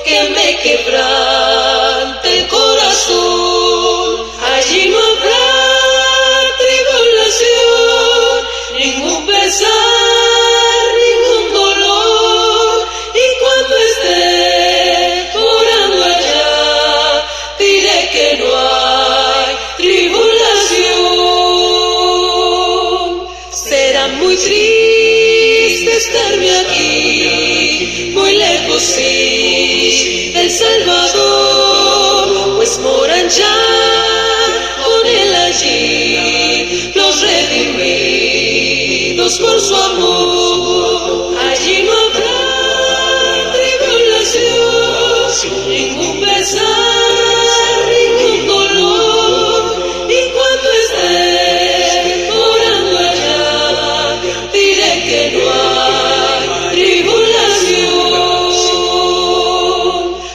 que me quebrante el corazón. Allí no habrá tribulación, ningún pesar, ningún dolor. Y cuando esté orando allá, diré que no hay tribulación. Será muy triste estarme aquí, muy lejos sí del Salvador, pues moran ya con él allí los redimidos por su amor. Allí no habrá tribulación, ningún pesar, ningún dolor. Y cuando esté orando allá, diré que no hay tribulación.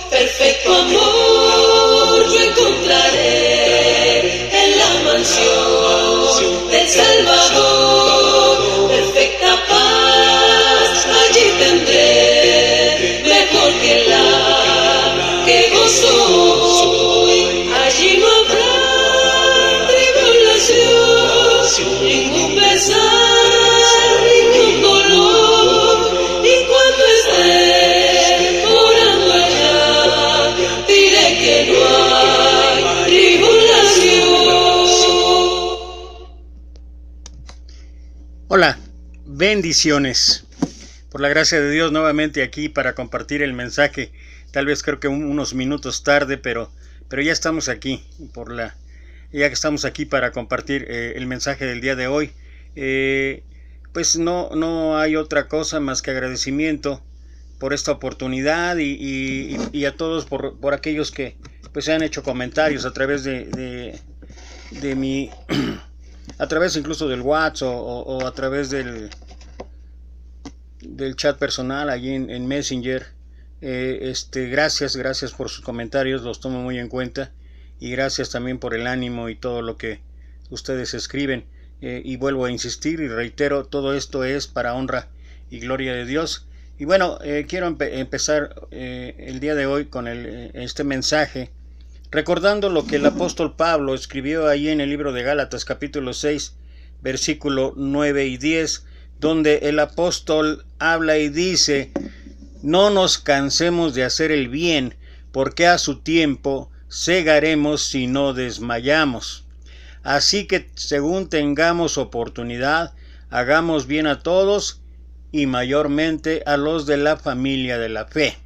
Perfecto amor yo encontraré en la mansión del Salvador. Perfecta paz allí tendré, mejor que la que gozo hoy. Allí no habrá tribulación, ningún pesar, ningún dolor. Y cuando esté orando allá, diré que no hay tribulación. Hola, bendiciones. Por la gracia de Dios, nuevamente aquí para compartir el mensaje. Tal vez creo que unos minutos tarde, pero ya estamos aquí. Ya que estamos aquí para compartir el mensaje del día de hoy. Pues no hay otra cosa más que agradecimiento por esta oportunidad y a todos por aquellos que pues han hecho comentarios a través de mi a través incluso del WhatsApp o a través del chat personal allí en Messenger. Gracias por sus comentarios, los tomo muy en cuenta, y gracias también por el ánimo y todo lo que ustedes escriben, y vuelvo a insistir y reitero, todo esto es para honra y gloria de Dios. Y bueno, quiero empezar el día de hoy con este mensaje recordando lo que el apóstol Pablo escribió ahí en el libro de Gálatas capítulo 6 versículo 9 y 10, donde el apóstol habla y dice: no nos cansemos de hacer el bien, porque a su tiempo segaremos si no desmayamos. Así que según tengamos oportunidad, hagamos bien a todos y mayormente a los de la familia de la fe.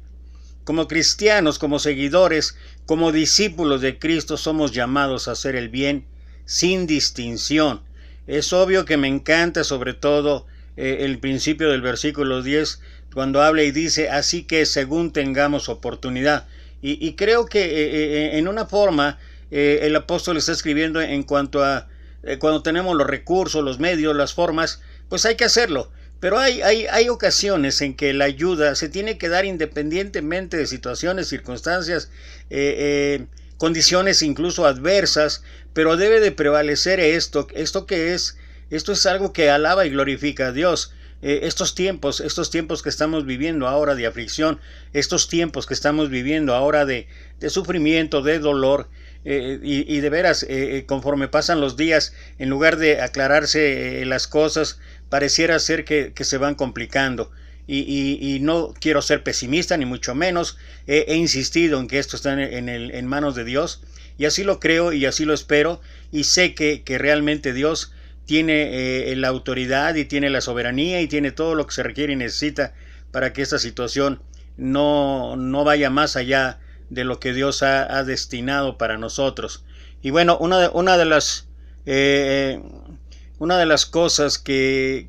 Como cristianos, como seguidores, como discípulos de Cristo, somos llamados a hacer el bien sin distinción. Es obvio que me encanta sobre todo el principio del versículo 10, cuando habla y dice: así que según tengamos oportunidad. Y creo que en una forma el apóstol está escribiendo en cuanto a cuando tenemos los recursos, los medios, las formas, pues hay que hacerlo. Pero hay ocasiones en que la ayuda se tiene que dar independientemente de situaciones, circunstancias, condiciones incluso adversas, pero debe de prevalecer esto que es algo que alaba y glorifica a Dios. Estos tiempos que estamos viviendo ahora de aflicción, estos tiempos que estamos viviendo ahora de sufrimiento, de dolor, y de veras, conforme pasan los días, en lugar de aclararse las cosas, pareciera ser que se van complicando. Y no quiero ser pesimista, ni mucho menos. He insistido en que esto está en manos de Dios, y así lo creo y así lo espero, y sé que realmente Dios tiene la autoridad y tiene la soberanía y tiene todo lo que se requiere y necesita para que esta situación no vaya más allá de lo que Dios ha destinado para nosotros. Y bueno, una de las cosas que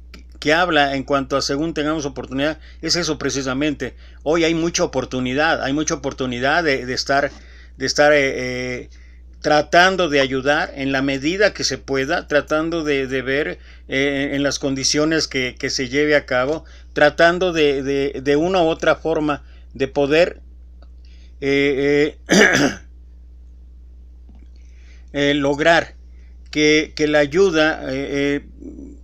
habla en cuanto a según tengamos oportunidad es eso precisamente. Hoy hay mucha oportunidad de estar tratando de ayudar en la medida que se pueda, tratando de ver en las condiciones que se lleve a cabo, tratando de una u otra forma de poder lograr que la ayuda,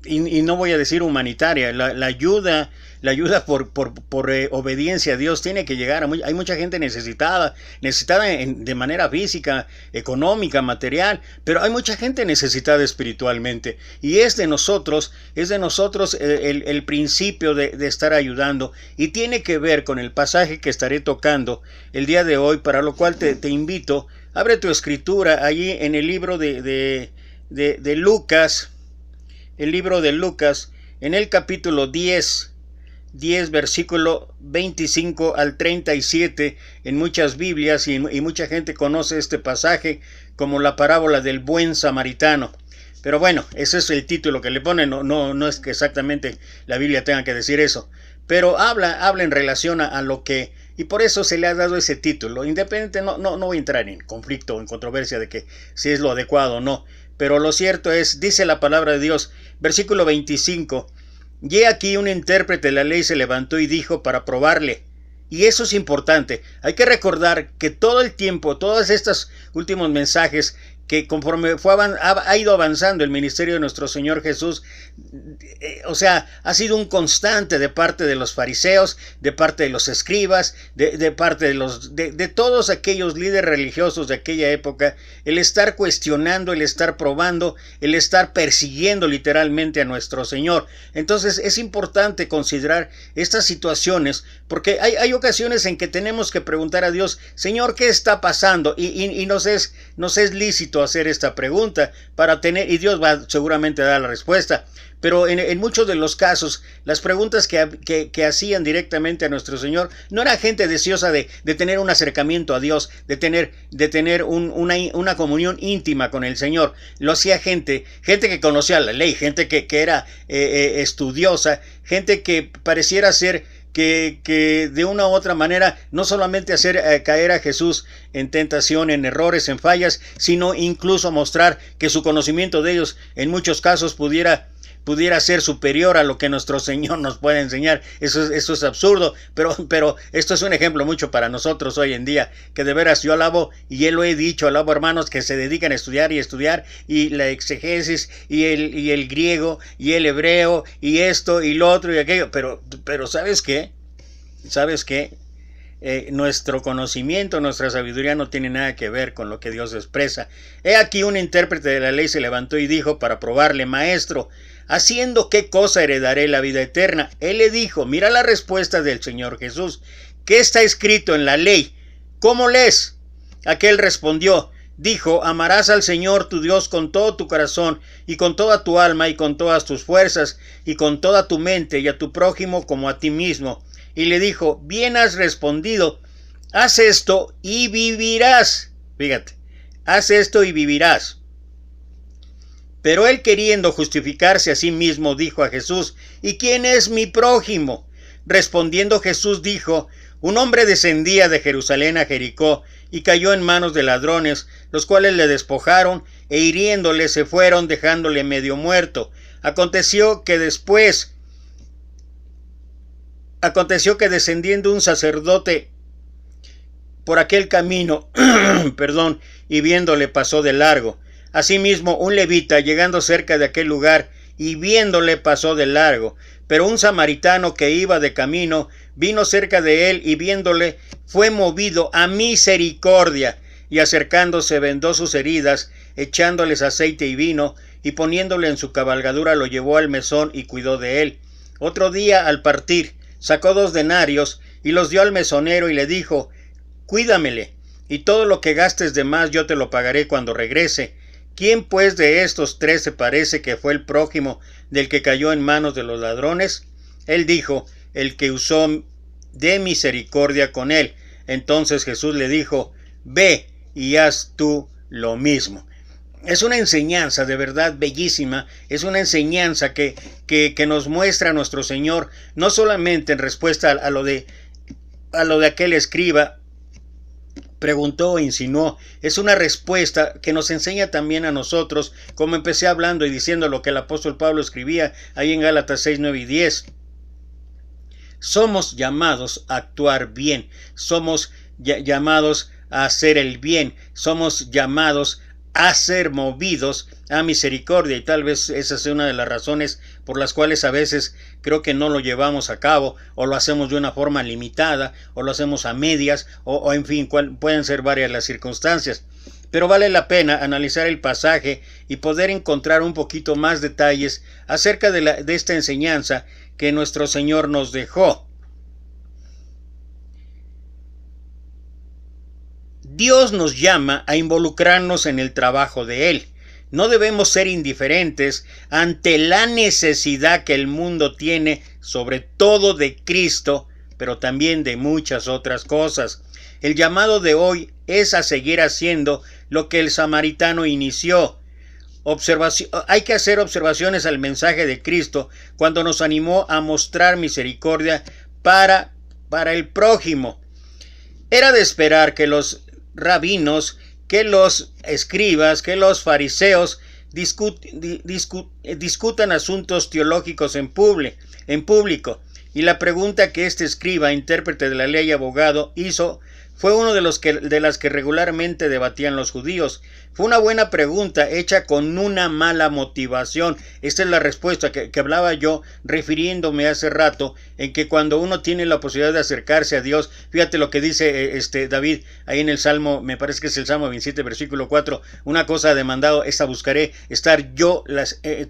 y no voy a decir humanitaria, la ayuda, la ayuda por obediencia a Dios tiene que llegar hay mucha gente necesitada de manera física, económica, material, pero hay mucha gente necesitada espiritualmente, y es de nosotros el principio de estar ayudando, y tiene que ver con el pasaje que estaré tocando el día de hoy, para lo cual te invito. Abre tu escritura allí en el libro de Lucas, en el capítulo 10, versículo 25 al 37, en muchas Biblias, y mucha gente conoce este pasaje como la parábola del buen samaritano. Pero bueno, ese es el título que le ponen, no es que exactamente la Biblia tenga que decir eso, pero habla en relación a lo que, y por eso se le ha dado ese título. Independiente, no voy a entrar en conflicto o en controversia de que si es lo adecuado o no, pero lo cierto es, dice la palabra de Dios, versículo 25, y he aquí un intérprete de la ley se levantó y dijo para probarle. Y eso es importante. Hay que recordar que todo el tiempo, todos estos últimos mensajes, que conforme ha ido avanzando el ministerio de nuestro Señor Jesús, o sea, ha sido un constante de parte de los fariseos, de parte de los escribas, de parte de todos aquellos líderes religiosos de aquella época, el estar cuestionando, el estar probando, el estar persiguiendo literalmente a nuestro Señor. Entonces es importante considerar estas situaciones, porque hay ocasiones en que tenemos que preguntar a Dios, Señor, ¿qué está pasando? Y nos es lícito hacer esta pregunta para tener, y Dios va seguramente a dar la respuesta. Pero en muchos de los casos, las preguntas que hacían directamente a nuestro Señor no era gente deseosa de tener un acercamiento a Dios, de tener una comunión íntima con el Señor. Lo hacía gente que conocía la ley, gente que era estudiosa, gente que pareciera ser que de una u otra manera no solamente hacer caer a Jesús en tentación, en errores, en fallas, sino incluso mostrar que su conocimiento de ellos en muchos casos pudiera ser superior a lo que nuestro Señor nos puede enseñar. Eso es absurdo, pero esto es un ejemplo mucho para nosotros hoy en día, que de veras yo alabo, y lo he dicho, alabo hermanos que se dedican a estudiar, y la exegesis, y el griego, y el hebreo, y esto, y lo otro, y aquello, pero ¿sabes qué? Nuestro conocimiento, nuestra sabiduría no tiene nada que ver con lo que Dios expresa. He aquí un intérprete de la ley se levantó y dijo para probarle, Maestro, ¿haciendo qué cosa heredaré la vida eterna? Él le dijo, mira la respuesta del Señor Jesús, ¿qué está escrito en la ley? ¿Cómo lees? Aquel respondió, dijo, amarás al Señor tu Dios con todo tu corazón, y con toda tu alma, y con todas tus fuerzas, y con toda tu mente, y a tu prójimo como a ti mismo. Y le dijo, bien has respondido, haz esto y vivirás. Fíjate, haz esto y vivirás. Pero él, queriendo justificarse a sí mismo, dijo a Jesús, ¿y quién es mi prójimo? Respondiendo Jesús dijo, un hombre descendía de Jerusalén a Jericó y cayó en manos de ladrones, los cuales le despojaron e hiriéndole se fueron, dejándole medio muerto. Aconteció que descendiendo un sacerdote por aquel camino, y viéndole pasó de largo. Asimismo, un levita, llegando cerca de aquel lugar, y viéndole pasó de largo. Pero un samaritano que iba de camino, vino cerca de él, y viéndole, fue movido a misericordia, y acercándose vendó sus heridas, echándoles aceite y vino, y poniéndole en su cabalgadura lo llevó al mesón y cuidó de él. Otro día, al partir, sacó 2 denarios y los dio al mesonero y le dijo, cuídamele, y todo lo que gastes de más yo te lo pagaré cuando regrese. ¿Quién pues de estos 3 se parece que fue el prójimo del que cayó en manos de los ladrones? Él dijo, el que usó de misericordia con él. Entonces Jesús le dijo, ve y haz tú lo mismo. Es una enseñanza de verdad bellísima, es una enseñanza que nos muestra a nuestro Señor, no solamente en respuesta a lo de aquel escriba, preguntó o insinuó, es una respuesta que nos enseña también a nosotros, como empecé hablando y diciendo lo que el apóstol Pablo escribía ahí en Gálatas 6, 9 y 10. Somos llamados a actuar bien, somos llamados a hacer el bien, somos llamados a ser movidos a misericordia, y tal vez esa sea una de las razones por las cuales a veces creo que no lo llevamos a cabo, o lo hacemos de una forma limitada, o lo hacemos a medias, o en fin, pueden ser varias las circunstancias. Pero vale la pena analizar el pasaje y poder encontrar un poquito más detalles acerca de esta enseñanza que nuestro Señor nos dejó. Dios nos llama a involucrarnos en el trabajo de Él. No debemos ser indiferentes ante la necesidad que el mundo tiene, sobre todo de Cristo, pero también de muchas otras cosas. El llamado de hoy es a seguir haciendo lo que el samaritano inició. Hay que hacer observaciones al mensaje de Cristo cuando nos animó a mostrar misericordia para el prójimo. Era de esperar que los rabinos, que los escribas, que los fariseos discutan asuntos teológicos en público, y la pregunta que este escriba, intérprete de la ley y abogado, hizo fue uno de las que regularmente debatían los judíos. Fue una buena pregunta hecha con una mala motivación. Esta es la respuesta que hablaba yo refiriéndome hace rato, en que cuando uno tiene la posibilidad de acercarse a Dios, fíjate lo que dice David ahí en el Salmo, me parece que es el Salmo 27, versículo 4, una cosa he demandado, esta buscaré, estar yo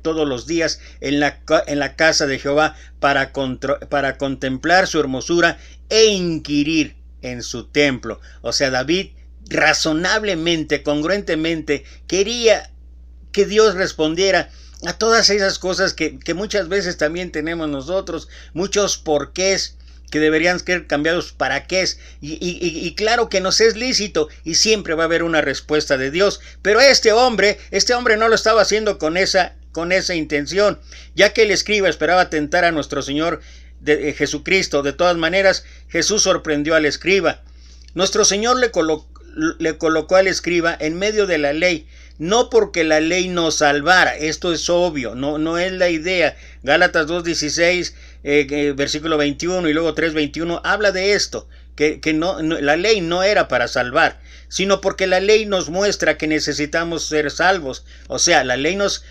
todos los días en la casa de Jehová para contemplar su hermosura e inquirir en su templo. O sea, David razonablemente, congruentemente, quería que Dios respondiera a todas esas cosas que muchas veces también tenemos nosotros, muchos porqués que deberían ser cambiados para qué es, y claro que nos es lícito y siempre va a haber una respuesta de Dios, pero este hombre no lo estaba haciendo con esa intención, ya que el escriba esperaba tentar a nuestro Señor de Jesucristo. De todas maneras, Jesús sorprendió al escriba. Nuestro Señor le colocó al escriba en medio de la ley, no porque la ley nos salvara, esto es obvio, no es la idea. Gálatas 2:16, versículo 21 y luego 3:21 habla de esto, que la ley no era para salvar, sino porque la ley nos muestra que necesitamos ser salvos. O sea, la ley nos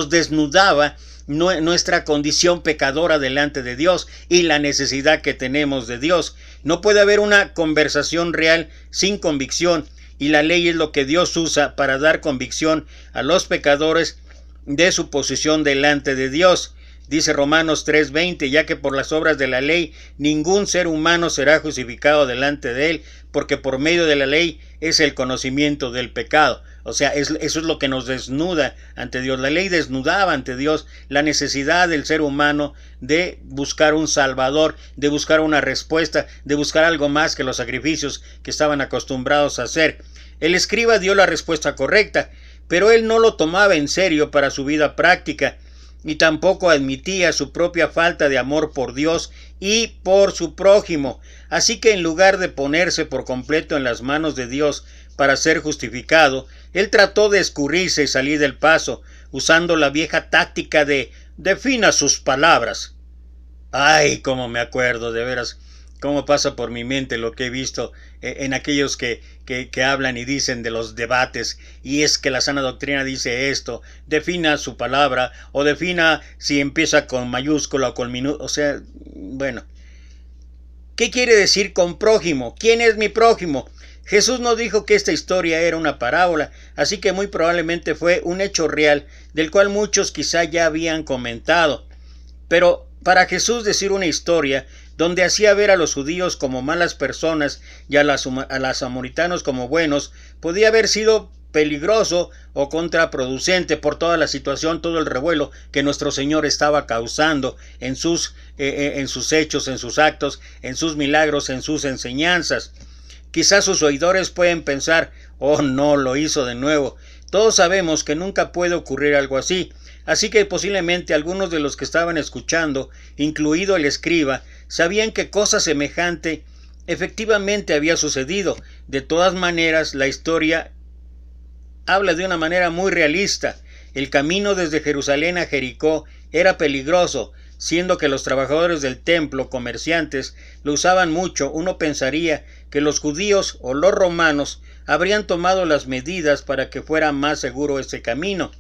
desnudaba nuestra condición pecadora delante de Dios y la necesidad que tenemos de Dios. No puede haber una conversación real sin convicción, y la ley es lo que Dios usa para dar convicción a los pecadores de su posición delante de Dios. Dice Romanos 3:20, ya que por las obras de la ley ningún ser humano será justificado delante de él, porque por medio de la ley es el conocimiento del pecado. O sea, eso es lo que nos desnuda ante Dios. La ley desnudaba ante Dios la necesidad del ser humano de buscar un salvador, de buscar una respuesta, de buscar algo más que los sacrificios que estaban acostumbrados a hacer. El escriba dio la respuesta correcta, pero él no lo tomaba en serio para su vida práctica, y tampoco admitía su propia falta de amor por Dios y por su prójimo. Así que en lugar de ponerse por completo en las manos de Dios para ser justificado, él trató de escurrirse y salir del paso, usando la vieja táctica de defina sus palabras. Ay, cómo me acuerdo, de veras, cómo pasa por mi mente lo que he visto en aquellos que hablan y dicen de los debates, y es que la sana doctrina dice esto, defina su palabra, o defina si empieza con mayúscula o con minúscula, o sea, bueno. ¿Qué quiere decir con prójimo? ¿Quién es mi prójimo? Jesús no dijo que esta historia era una parábola, así que muy probablemente fue un hecho real, del cual muchos quizá ya habían comentado. Pero para Jesús decir una historia donde hacía ver a los judíos como malas personas y a los samaritanos como buenos, podía haber sido peligroso o contraproducente por toda la situación, todo el revuelo que nuestro Señor estaba causando en sus hechos, en sus actos, en sus milagros, en sus enseñanzas. Quizás sus oidores pueden pensar, oh no, lo hizo de nuevo. Todos sabemos que nunca puede ocurrir algo así, así que posiblemente algunos de los que estaban escuchando, incluido el escriba, sabían que cosa semejante efectivamente había sucedido. De todas maneras, la historia habla de una manera muy realista. El camino desde Jerusalén a Jericó era peligroso, siendo que los trabajadores del templo, comerciantes, lo usaban mucho. Uno pensaría que los judíos o los romanos habrían tomado las medidas para que fuera más seguro ese camino.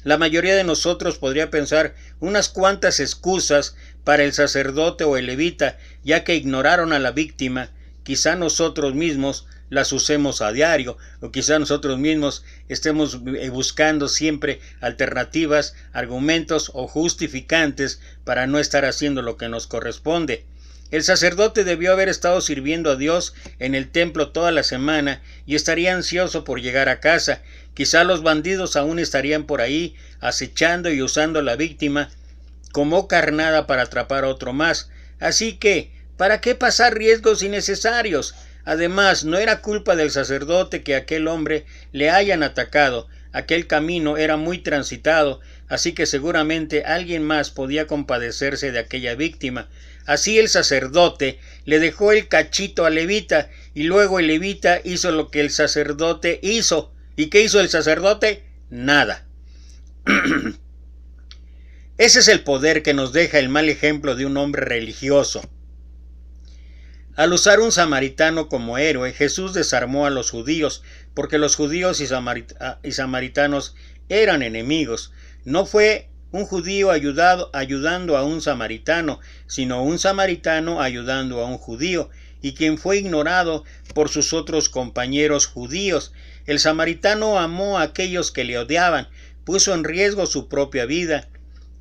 La mayoría de nosotros podría pensar unas cuantas excusas para el sacerdote o el levita, ya que ignoraron a la víctima. Quizá nosotros mismos las usemos a diario, o quizá nosotros mismos estemos buscando siempre alternativas, argumentos o justificantes para no estar haciendo lo que nos corresponde. El sacerdote debió haber estado sirviendo a Dios en el templo toda la semana y estaría ansioso por llegar a casa. Quizá los bandidos aún estarían por ahí acechando y usando a la víctima como carnada para atrapar a otro más. Así que, ¿para qué pasar riesgos innecesarios? Además, no era culpa del sacerdote que aquel hombre le hayan atacado. Aquel camino era muy transitado, así que seguramente alguien más podía compadecerse de aquella víctima. Así el sacerdote le dejó el cachito al levita, y luego el levita hizo lo que el sacerdote hizo. ¿Y qué hizo el sacerdote? Nada. Ese es el poder que nos deja el mal ejemplo de un hombre religioso. Al usar un samaritano como héroe, Jesús desarmó a los judíos, porque los judíos y samaritanos eran enemigos. No fue un judío ayudando a un samaritano, sino un samaritano ayudando a un judío, y quien fue ignorado por sus otros compañeros judíos. El samaritano amó a aquellos que le odiaban, puso en riesgo su propia vida,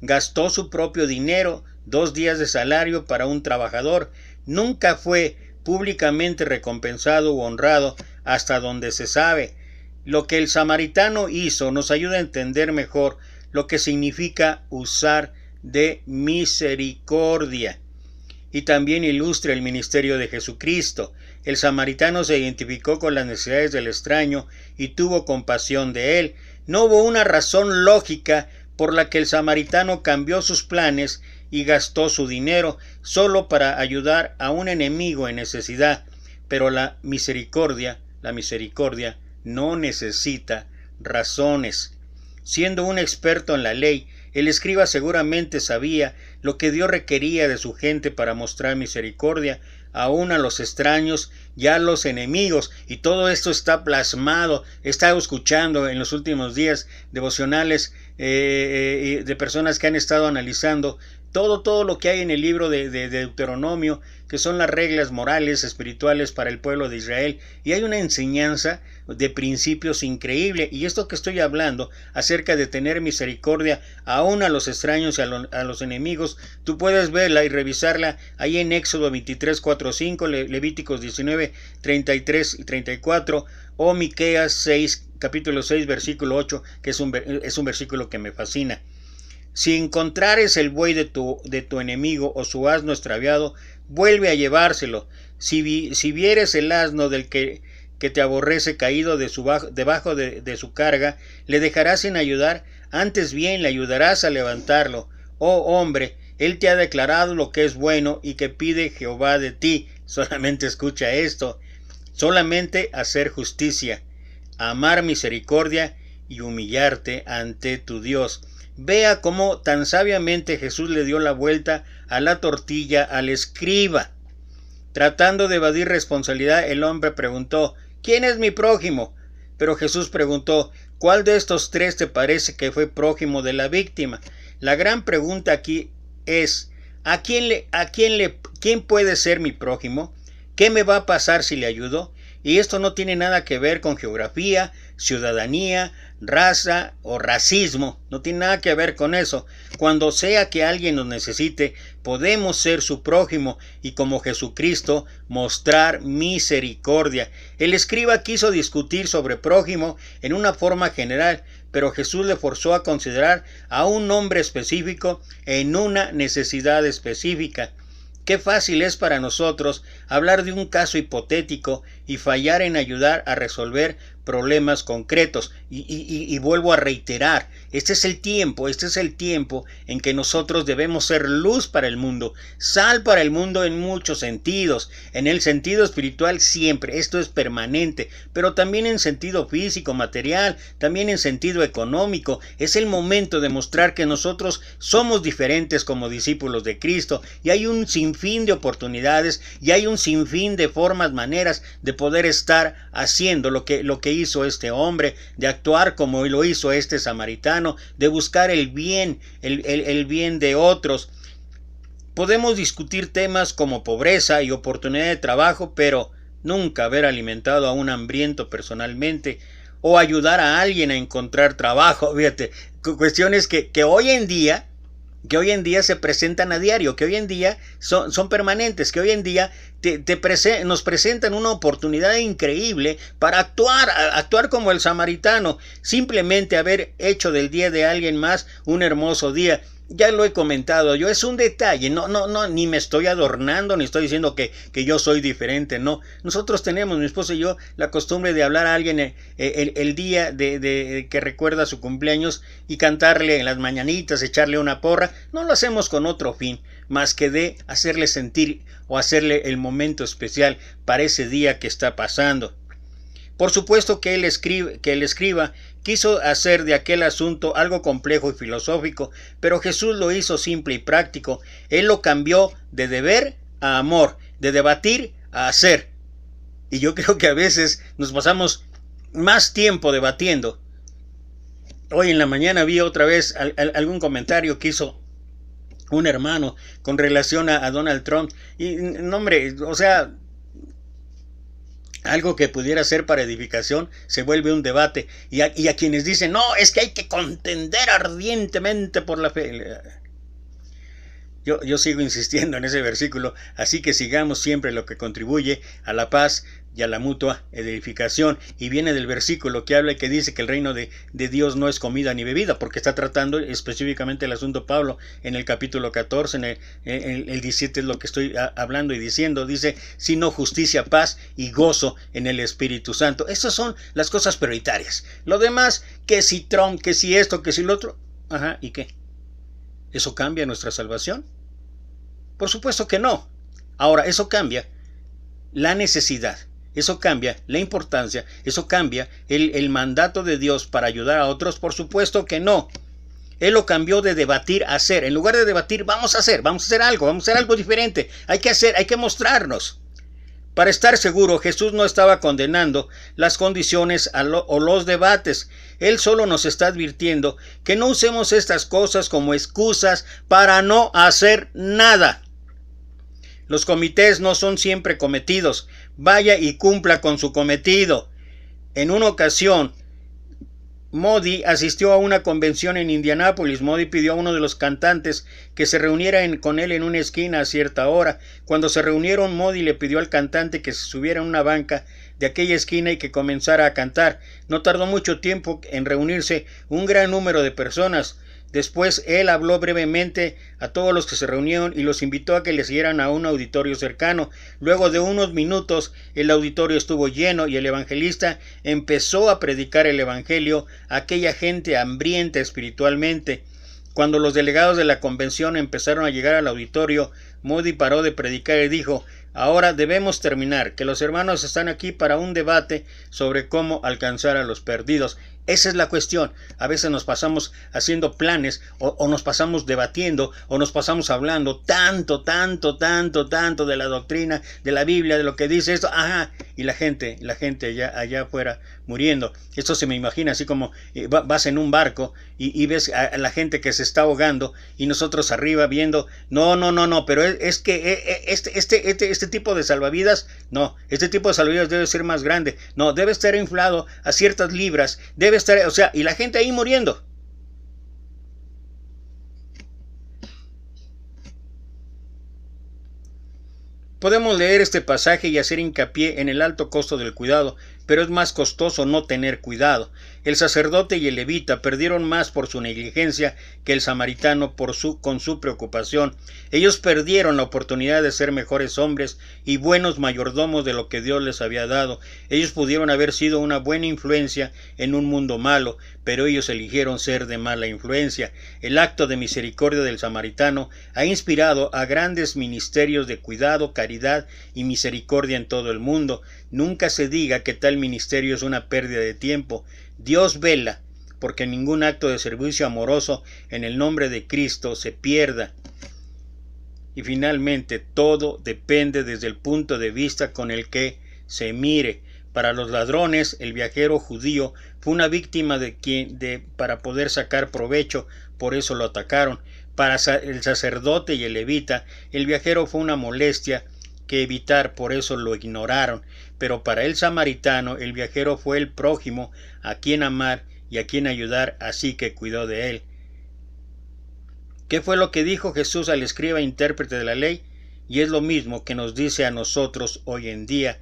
gastó su propio dinero, 2 días de salario para un trabajador. Nunca fue públicamente recompensado u honrado hasta donde se sabe. Lo que el samaritano hizo nos ayuda a entender mejor lo que significa usar de misericordia. Y también ilustra el ministerio de Jesucristo. El samaritano se identificó con las necesidades del extraño y tuvo compasión de él. No hubo una razón lógica por la que el samaritano cambió sus planes y gastó su dinero solo para ayudar a un enemigo en necesidad. Pero la misericordia no necesita razones. Siendo un experto en la ley, el escriba seguramente sabía lo que Dios requería de su gente para mostrar misericordia, aún a los extraños y a los enemigos. Y todo esto está plasmado. He estado escuchando en los últimos días devocionales de personas que han estado analizando todo lo que hay en el libro de Deuteronomio, que son las reglas morales, espirituales para el pueblo de Israel, y hay una enseñanza de principios increíble. Y esto que estoy hablando acerca de tener misericordia aún a los extraños y a los enemigos, tú puedes verla y revisarla ahí en Éxodo 23, 4, 5, Levíticos 19, 33 y 34, o Miqueas 6, capítulo 6, versículo 8, que es un versículo que me fascina. Si encontrares el buey de tu enemigo o su asno extraviado, vuelve a llevárselo. Si vieres el asno del que te aborrece caído debajo de su carga, le dejarás sin ayudar, antes bien le ayudarás a levantarlo. Oh hombre, él te ha declarado lo que es bueno y que pide Jehová de ti. Solamente escucha esto. Solamente hacer justicia, amar misericordia y humillarte ante tu Dios. Vea cómo tan sabiamente Jesús le dio la vuelta a la tortilla al escriba. Tratando de evadir responsabilidad, el hombre preguntó: ¿quién es mi prójimo? Pero Jesús preguntó: ¿cuál de estos 3 te parece que fue prójimo de la víctima? La gran pregunta aquí es: ¿quién puede ser mi prójimo? ¿Qué me va a pasar si le ayudo? Y esto no tiene nada que ver con geografía, ciudadanía, raza o racismo. No tiene nada que ver con eso. Cuando sea que alguien nos necesite, podemos ser su prójimo y, como Jesucristo, mostrar misericordia. El escriba quiso discutir sobre prójimo en una forma general, pero Jesús le forzó a considerar a un hombre específico en una necesidad específica. Qué fácil es para nosotros hablar de un caso hipotético y fallar en ayudar a resolver problemas concretos. Y vuelvo a reiterar, este es el tiempo en que nosotros debemos ser luz para el mundo, sal para el mundo en muchos sentidos. En el sentido espiritual siempre, esto es permanente, pero también en sentido físico, material, también en sentido económico. Es el momento de mostrar que nosotros somos diferentes como discípulos de Cristo, y hay un sinfín de oportunidades y hay un sinfín de formas, maneras de poder estar haciendo lo que hizo este hombre, de actuar como lo hizo este samaritano, de buscar el bien, el bien de otros. Podemos discutir temas como pobreza y oportunidad de trabajo, pero nunca haber alimentado a un hambriento personalmente o ayudar a alguien a encontrar trabajo. Fíjate, cuestiones que hoy en día se presentan a diario, que hoy en día son permanentes, que hoy en día nos presentan una oportunidad increíble para actuar como el samaritano, simplemente haber hecho del día de alguien más un hermoso día. Ya lo he comentado yo, es un detalle, no, ni me estoy adornando, ni estoy diciendo que yo soy diferente, no. Nosotros tenemos, mi esposa y yo, la costumbre de hablar a alguien el día de que recuerda su cumpleaños y cantarle en las mañanitas, echarle una porra. No lo hacemos con otro fin, más que de hacerle sentir o hacerle el momento especial para ese día que está pasando. Por supuesto que el escriba quiso hacer de aquel asunto algo complejo y filosófico, pero Jesús lo hizo simple y práctico. Él lo cambió de deber a amor, de debatir a hacer. Y yo creo que a veces nos pasamos más tiempo debatiendo. Hoy en la mañana vi otra vez algún comentario que hizo un hermano con relación a Donald Trump. Y, no, hombre, o sea, algo que pudiera ser para edificación se vuelve un debate. Y a quienes dicen, no, es que hay que contender ardientemente por la fe. Yo sigo insistiendo en ese versículo, así que sigamos siempre lo que contribuye a la paz y a la mutua edificación. Y viene del versículo que habla y que dice que el reino de Dios no es comida ni bebida, porque está tratando específicamente el asunto Pablo en el capítulo 14, en el 17 es lo que estoy hablando y diciendo, dice, sino justicia, paz y gozo en el Espíritu Santo. Esas son las cosas prioritarias. Lo demás, que si Trump, que si esto, que si lo otro, ajá, ¿y qué? ¿Eso cambia nuestra salvación? Por supuesto que no. Ahora, eso cambia la necesidad, eso cambia la importancia, eso cambia el mandato de Dios para ayudar a otros. Por supuesto que no. Él lo cambió de debatir a hacer. En lugar de debatir, vamos a hacer algo diferente. Hay que mostrarnos. Para estar seguro, Jesús no estaba condenando las condiciones o los debates. Él solo nos está advirtiendo que no usemos estas cosas como excusas para no hacer nada. Los comités no son siempre cometidos. Vaya y cumpla con su cometido. En una ocasión, Modi asistió a una convención en Indianápolis. Modi pidió a uno de los cantantes que se reuniera con él en una esquina a cierta hora. Cuando se reunieron, Modi le pidió al cantante que se subiera en una banca de aquella esquina y que comenzara a cantar. No tardó mucho tiempo en reunirse un gran número de personas. Después él habló brevemente a todos los que se reunieron y los invitó a que le siguieran a un auditorio cercano. Luego de unos minutos el auditorio estuvo lleno y el evangelista empezó a predicar el evangelio a aquella gente hambrienta espiritualmente. Cuando los delegados de la convención empezaron a llegar al auditorio, Modi paró de predicar y dijo: ahora debemos terminar, que los hermanos están aquí para un debate sobre cómo alcanzar a los perdidos. Esa es la cuestión. A veces nos pasamos haciendo planes o nos pasamos debatiendo o nos pasamos hablando tanto de la doctrina, de la Biblia, de lo que dice esto, ajá, y la gente allá afuera muriendo. Esto se me imagina así como vas en un barco y ves a la gente que se está ahogando y nosotros arriba viendo, no, pero es que este tipo de salvavidas, no, este tipo de salvavidas debe ser más grande, no, debe estar inflado a ciertas libras, debe estar, o sea, y la gente ahí muriendo. Podemos leer este pasaje y hacer hincapié en el alto costo del cuidado pero es más costoso no tener cuidado. El sacerdote y el levita perdieron más por su negligencia que el samaritano con su preocupación. Ellos perdieron la oportunidad de ser mejores hombres y buenos mayordomos de lo que Dios les había dado. Ellos pudieron haber sido una buena influencia en un mundo malo, pero ellos eligieron ser de mala influencia. El acto de misericordia del samaritano ha inspirado a grandes ministerios de cuidado, caridad y misericordia en todo el mundo. Nunca se diga que tal ministerio es una pérdida de tiempo. Dios vela porque ningún acto de servicio amoroso en el nombre de Cristo se pierda. Y finalmente, todo depende desde el punto de vista con el que se mire. Para los ladrones, el viajero judío fue una víctima para poder sacar provecho, por eso lo atacaron. Para el sacerdote y el levita, el viajero fue una molestia que evitar, por eso lo ignoraron. Pero para el samaritano, el viajero fue el prójimo a quien amar y a quien ayudar, así que cuidó de él. ¿Qué fue lo que dijo Jesús al escriba e intérprete de la ley? Y es lo mismo que nos dice a nosotros hoy en día.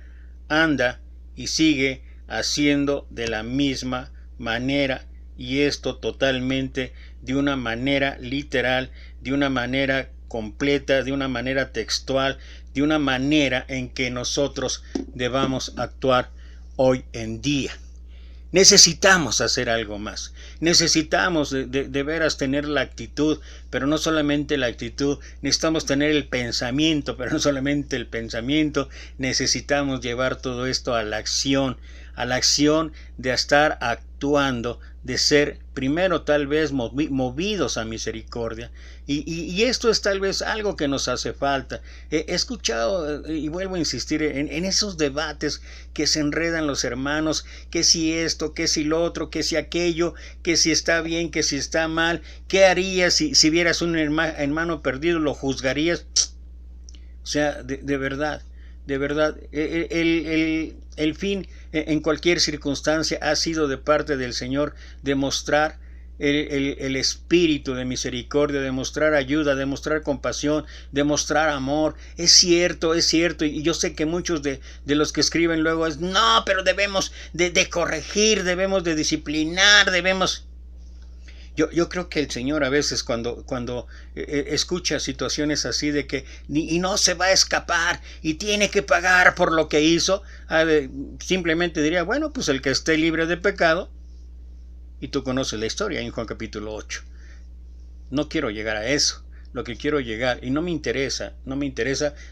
Anda y sigue haciendo de la misma manera, y esto totalmente de una manera literal, de una manera completa, de una manera textual, de una manera en que nosotros debamos actuar hoy en día. Necesitamos hacer algo más. Necesitamos de veras tener la actitud, pero no solamente la actitud, necesitamos tener el pensamiento, pero no solamente el pensamiento, necesitamos llevar todo esto a la acción de estar actuando, de ser primero tal vez movidos a misericordia. Y esto es tal vez algo que nos hace falta. He escuchado y vuelvo a insistir en esos debates que se enredan los hermanos, que si esto, que si lo otro, que si aquello, que si está bien, que si está mal, ¿qué harías si vieras un hermano perdido? ¿Lo juzgarías? O sea, de verdad, el fin en cualquier circunstancia ha sido de parte del Señor demostrar el espíritu de misericordia, demostrar ayuda, demostrar compasión, demostrar amor. Es cierto, y yo sé que muchos de los que escriben luego es, no, pero debemos de corregir, debemos de disciplinar, debemos... Yo creo que el Señor a veces cuando escucha situaciones así de que y no se va a escapar y tiene que pagar por lo que hizo, simplemente diría, bueno, pues el que esté libre de pecado, y tú conoces la historia en Juan capítulo 8. No quiero llegar a eso. Lo que quiero llegar, y no me interesa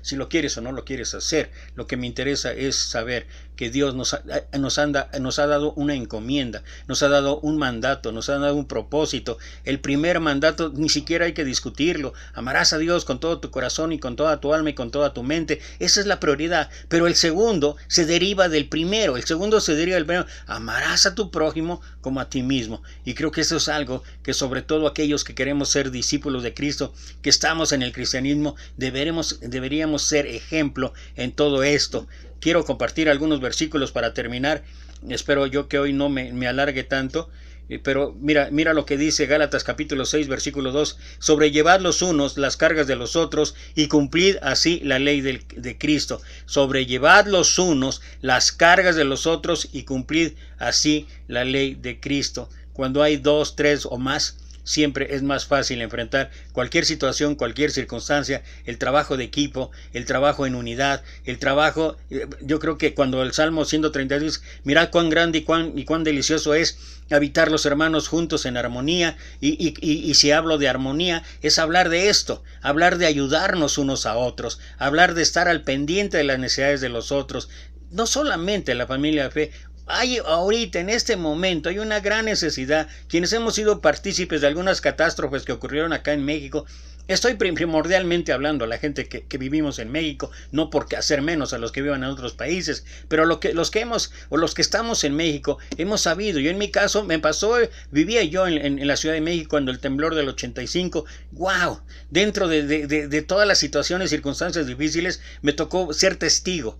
si lo quieres o no lo quieres hacer. Lo que me interesa es saber que Dios nos ha dado una encomienda, nos ha dado un mandato, nos ha dado un propósito. El primer mandato ni siquiera hay que discutirlo. Amarás a Dios con todo tu corazón y con toda tu alma y con toda tu mente. Esa es la prioridad. Pero el segundo se deriva del primero. Amarás a tu prójimo como a ti mismo. Y creo que eso es algo que sobre todo aquellos que queremos ser discípulos de Cristo, que estamos en el cristianismo, deberíamos ser ejemplo en todo esto. Quiero compartir algunos versículos para terminar. Espero yo que hoy no me alargue tanto, pero mira lo que dice Gálatas capítulo 6 versículo 2: sobrellevad los unos las cargas de los otros y cumplid así la ley de Cristo. Sobrellevad los unos las cargas de los otros y cumplid así la ley de Cristo. Cuando hay 2, 3 o más, siempre es más fácil enfrentar cualquier situación, cualquier circunstancia. El trabajo de equipo, el trabajo en unidad, yo creo que cuando el Salmo 132 dice, mirad cuán grande y cuán delicioso es habitar los hermanos juntos en armonía, y si hablo de armonía es hablar de esto, hablar de ayudarnos unos a otros, hablar de estar al pendiente de las necesidades de los otros, no solamente la familia de fe. Ahorita, en este momento, hay una gran necesidad. Quienes hemos sido partícipes de algunas catástrofes que ocurrieron acá en México, estoy primordialmente hablando a la gente que vivimos en México, no porque hacer menos a los que vivan en otros países, pero los que estamos en México hemos sabido. Yo en mi caso me pasó, vivía yo en la Ciudad de México cuando el temblor del 85, wow, dentro de todas las situaciones y circunstancias difíciles me tocó ser testigo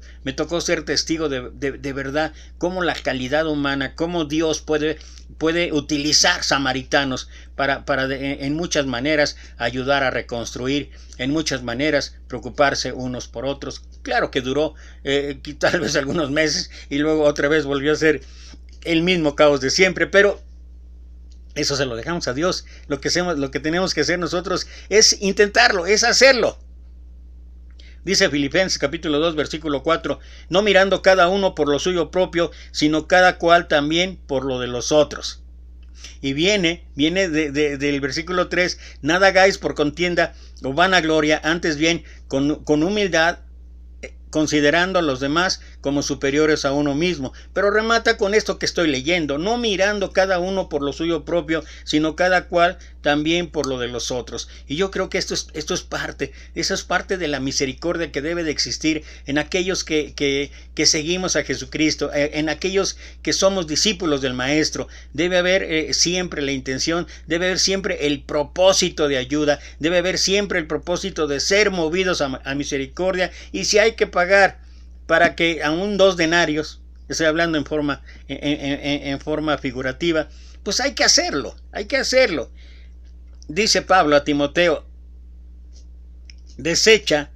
de verdad cómo la calidad humana, cómo Dios puede puede utilizar samaritanos para en muchas maneras ayudar a reconstruir, en muchas maneras preocuparse unos por otros. Claro que duró tal vez algunos meses y luego otra vez volvió a ser el mismo caos de siempre, pero eso se lo dejamos a Dios. Lo que tenemos que hacer nosotros es intentarlo, es hacerlo. Dice Filipenses capítulo 2 versículo 4, no mirando cada uno por lo suyo propio, sino cada cual también por lo de los otros. Y viene del versículo 3, nada hagáis por contienda o vanagloria, antes bien con humildad, considerando a los demás como superiores a uno mismo. Pero remata con esto que estoy leyendo, no mirando cada uno por lo suyo propio, sino cada cual también por lo de los otros. Y yo creo que eso es parte de la misericordia que debe de existir en aquellos que seguimos a Jesucristo, en aquellos que somos discípulos del Maestro. Debe haber siempre la intención, debe haber siempre el propósito de ayuda, debe haber siempre el propósito de ser movidos a misericordia, y si hay que pagar para que aún 2 denarios, estoy hablando en forma figurativa, pues hay que hacerlo. Dice Pablo a Timoteo, desecha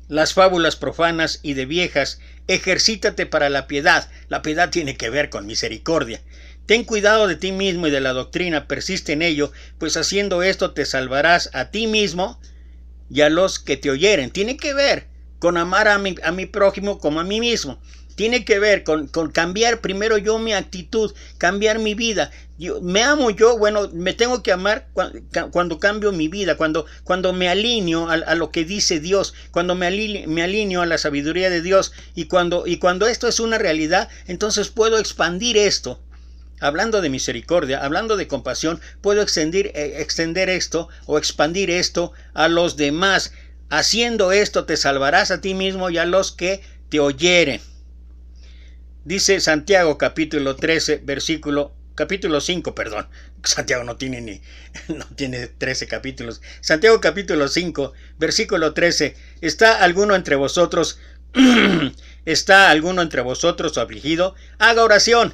las fábulas profanas y de viejas, ejercítate para la piedad. La piedad tiene que ver con misericordia. Ten cuidado de ti mismo y de la doctrina, persiste en ello, pues haciendo esto te salvarás a ti mismo y a los que te oyeren. Tiene que ver con amar a mi prójimo como a mí mismo. Tiene que ver con cambiar primero yo mi actitud, cambiar mi vida. Me amo yo, bueno, me tengo que amar cuando cambio mi vida, cuando me alineo a lo que dice Dios, cuando me alineo a la sabiduría de Dios, y cuando esto es una realidad, entonces puedo expandir esto. Hablando de misericordia, hablando de compasión, puedo extender esto o expandir esto a los demás. Haciendo esto te salvarás a ti mismo y a los que te oyeren. Dice Santiago capítulo 5, perdón. Santiago no tiene 13 capítulos. Santiago capítulo 5, versículo 13. ¿Está alguno entre vosotros afligido? Haga oración.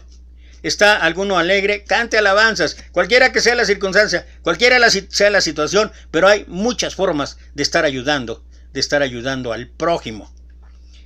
¿Está alguno alegre? Cante alabanzas. Cualquiera que sea la circunstancia, cualquiera sea la situación, pero hay muchas formas de estar ayudando al prójimo.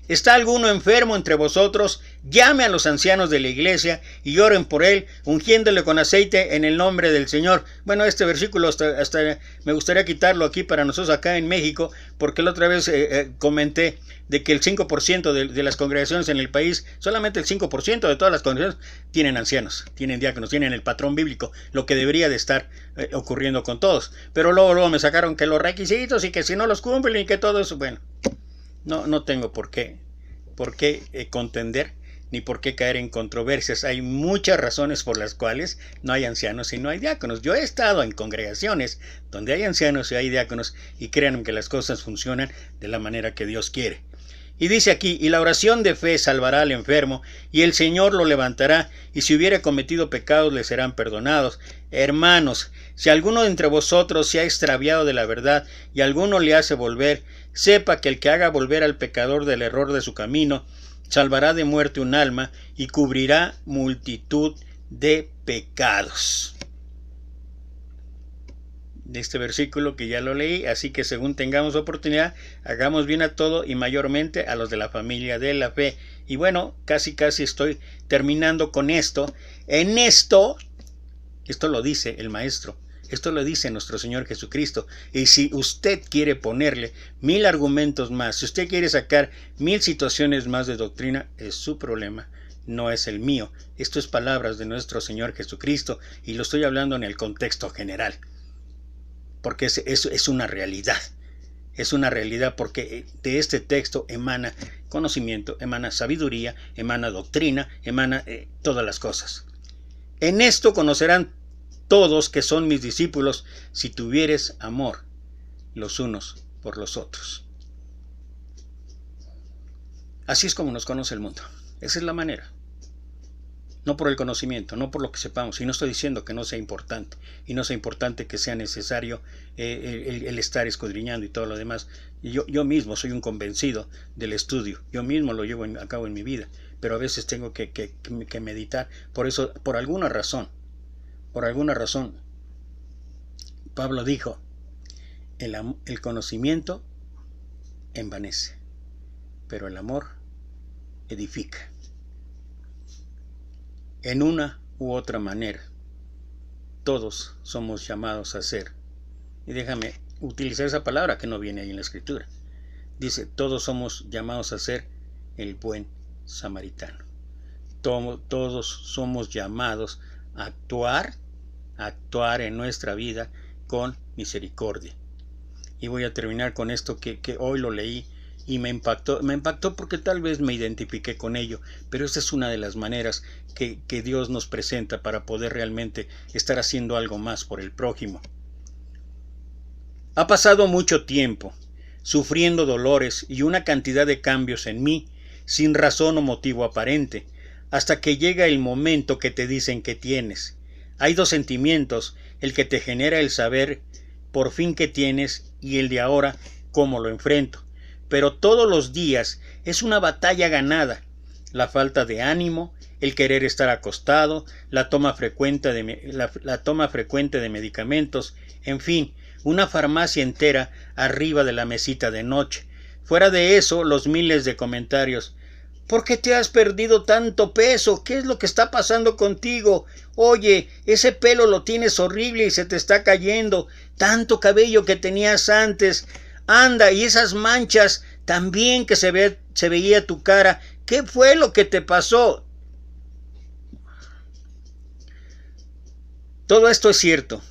¿Está alguno enfermo entre vosotros? Llame a los ancianos de la iglesia y oren por él, ungiéndole con aceite en el nombre del Señor. Bueno, este versículo hasta me gustaría quitarlo aquí para nosotros acá en México, porque la otra vez comenté de que el 5% de las congregaciones en el país, solamente el 5% de todas las congregaciones tienen ancianos, tienen diáconos, tienen el patrón bíblico, lo que debería de estar ocurriendo con todos. Pero luego me sacaron que los requisitos y que si no los cumplen y que todo eso, bueno, no tengo por qué contender ni por qué caer en controversias. Hay muchas razones por las cuales no hay ancianos y no hay diáconos. Yo he estado en congregaciones donde hay ancianos y hay diáconos, y créanme que las cosas funcionan de la manera que Dios quiere. Y dice aquí, y la oración de fe salvará al enfermo, y el Señor lo levantará, y si hubiere cometido pecados le serán perdonados. Hermanos, si alguno de entre vosotros se ha extraviado de la verdad, y alguno le hace volver, sepa que el que haga volver al pecador del error de su camino, salvará de muerte un alma, y cubrirá multitud de pecados. De este versículo que ya lo leí, así que según tengamos oportunidad, hagamos bien a todo y mayormente a los de la familia de la fe. Y bueno, casi estoy terminando con esto. En esto lo dice el Maestro, esto lo dice nuestro Señor Jesucristo. Y si usted quiere ponerle 1000 argumentos más, si usted quiere sacar 1000 situaciones más de doctrina, es su problema, no es el mío. Esto es palabras de nuestro Señor Jesucristo, y lo estoy hablando en el contexto general, porque es una realidad. Es una realidad porque de este texto emana conocimiento, emana sabiduría, emana doctrina, emana todas las cosas. En esto conocerán todos que son mis discípulos, si tuvieres amor los unos por los otros. Así es como nos conoce el mundo. Esa es la manera. No por el conocimiento, no por lo que sepamos, y no estoy diciendo que no sea importante, y no sea importante que sea necesario el estar escudriñando y todo lo demás. Yo mismo soy un convencido del estudio, yo mismo lo llevo a cabo en mi vida, pero a veces tengo que meditar. Por eso, por alguna razón, Pablo dijo, el conocimiento envanece, pero el amor edifica. En una u otra manera, todos somos llamados a ser, y déjame utilizar esa palabra que no viene ahí en la escritura. Dice, todos somos llamados a ser el buen samaritano. Todos somos llamados a actuar en nuestra vida con misericordia. Y voy a terminar con esto que hoy lo leí y me impactó porque tal vez me identifiqué con ello, pero esta es una de las maneras que Dios nos presenta para poder realmente estar haciendo algo más por el prójimo. Ha pasado mucho tiempo sufriendo dolores y una cantidad de cambios en mí sin razón o motivo aparente, hasta que llega el momento que te dicen que tienes. Hay dos sentimientos, el que te genera el saber por fin que tienes y el de ahora cómo lo enfrento. Pero todos los días es una batalla ganada. La falta de ánimo, el querer estar acostado, la toma frecuente de medicamentos, en fin, una farmacia entera arriba de la mesita de noche. Fuera de eso, los miles de comentarios. ¿Por qué te has perdido tanto peso? ¿Qué es lo que está pasando contigo? Oye, ese pelo lo tienes horrible y se te está cayendo. Tanto cabello que tenías antes. Anda, y esas manchas también que se veía tu cara. ¿Qué fue lo que te pasó? Todo esto es cierto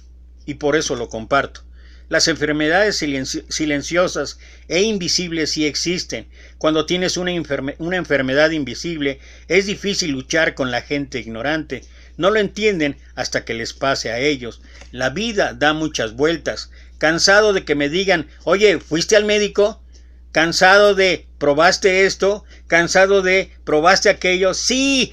y por eso lo comparto. Las enfermedades silenciosas e invisibles sí existen. Cuando tienes una enfermedad invisible, es difícil luchar con la gente ignorante. No lo entienden hasta que les pase a ellos. La vida da muchas vueltas. Cansado de que me digan, oye, ¿fuiste al médico? ¿Cansado de probaste esto? ¿Cansado de probaste aquello? Sí,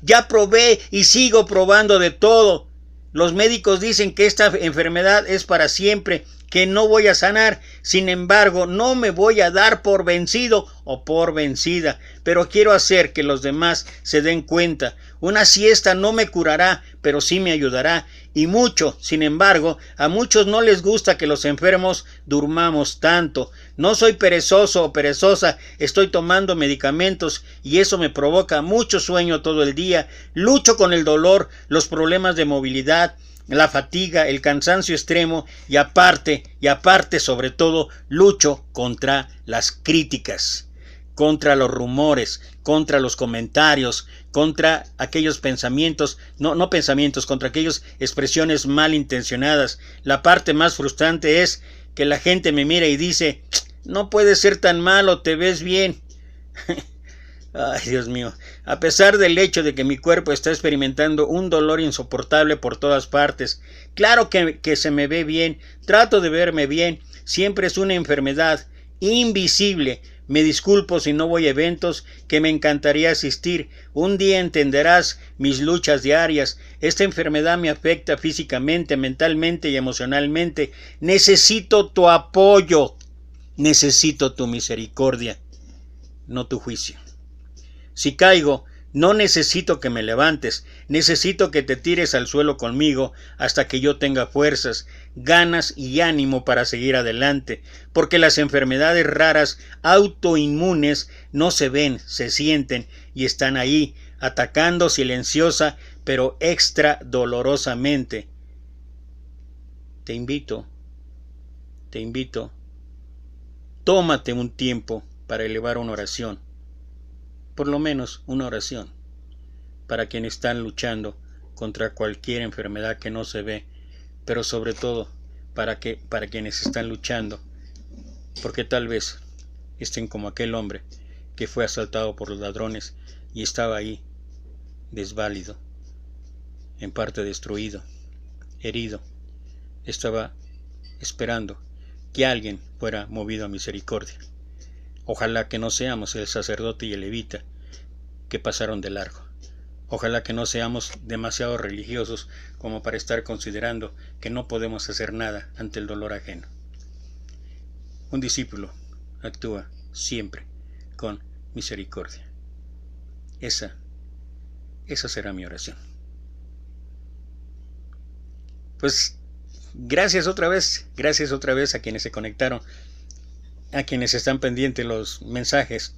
ya probé y sigo probando de todo. Los médicos dicen que esta enfermedad es para siempre, que no voy a sanar. Sin embargo, no me voy a dar por vencido o por vencida, pero quiero hacer que los demás se den cuenta. Una siesta no me curará, pero sí me ayudará. Y mucho, sin embargo, a muchos no les gusta que los enfermos durmamos tanto. No soy perezoso o perezosa, estoy tomando medicamentos y eso me provoca mucho sueño todo el día. Lucho con el dolor, los problemas de movilidad, la fatiga, el cansancio extremo y aparte sobre todo, lucho contra las críticas, contra los rumores, contra los comentarios, contra aquellos pensamientos, contra aquellas expresiones malintencionadas. La parte más frustrante es que la gente me mira y dice, no puedes ser tan malo, te ves bien. Ay, Dios mío, a pesar del hecho de que mi cuerpo está experimentando un dolor insoportable por todas partes, claro que se me ve bien, trato de verme bien, siempre es una enfermedad invisible. Me disculpo si no voy a eventos que me encantaría asistir. Un día entenderás mis luchas diarias. Esta enfermedad me afecta físicamente, mentalmente y emocionalmente. Necesito tu apoyo. Necesito tu misericordia, no tu juicio. Si caigo, no necesito que me levantes, necesito que te tires al suelo conmigo hasta que yo tenga fuerzas, ganas y ánimo para seguir adelante, porque las enfermedades raras autoinmunes no se ven, se sienten y están ahí, atacando silenciosa pero extra dolorosamente. Te invito, tómate un tiempo para elevar una oración. Por lo menos una oración para quienes están luchando contra cualquier enfermedad que no se ve, pero sobre todo para quienes están luchando porque tal vez estén como aquel hombre que fue asaltado por los ladrones y estaba ahí desválido, en parte destruido, herido, estaba esperando que alguien fuera movido a misericordia. Ojalá que no seamos el sacerdote y el levita que pasaron de largo. Ojalá que no seamos demasiado religiosos como para estar considerando que no podemos hacer nada ante el dolor ajeno. Un discípulo actúa siempre con misericordia. Esa será mi oración. Pues gracias otra vez a quienes se conectaron, a quienes están pendientes los mensajes,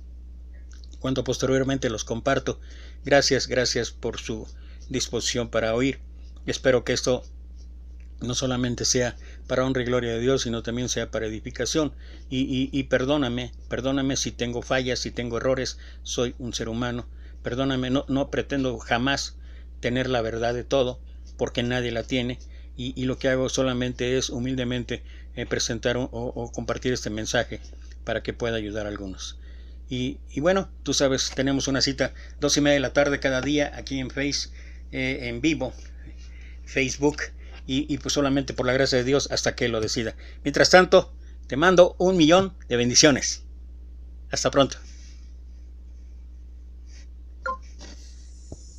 cuando posteriormente los comparto. Gracias por su disposición para oír. Espero que esto no solamente sea para honra y gloria de Dios, sino también sea para edificación. Y perdóname si tengo fallas, si tengo errores, soy un ser humano. Perdóname, no pretendo jamás tener la verdad de todo, porque nadie la tiene, y lo que hago solamente es humildemente presentar o compartir este mensaje para que pueda ayudar a algunos. Y bueno, tú sabes, tenemos una cita 2:30 de la tarde cada día aquí en en vivo, Facebook, y pues solamente por la gracia de Dios hasta que lo decida. Mientras tanto, te mando 1,000,000 de bendiciones. Hasta pronto.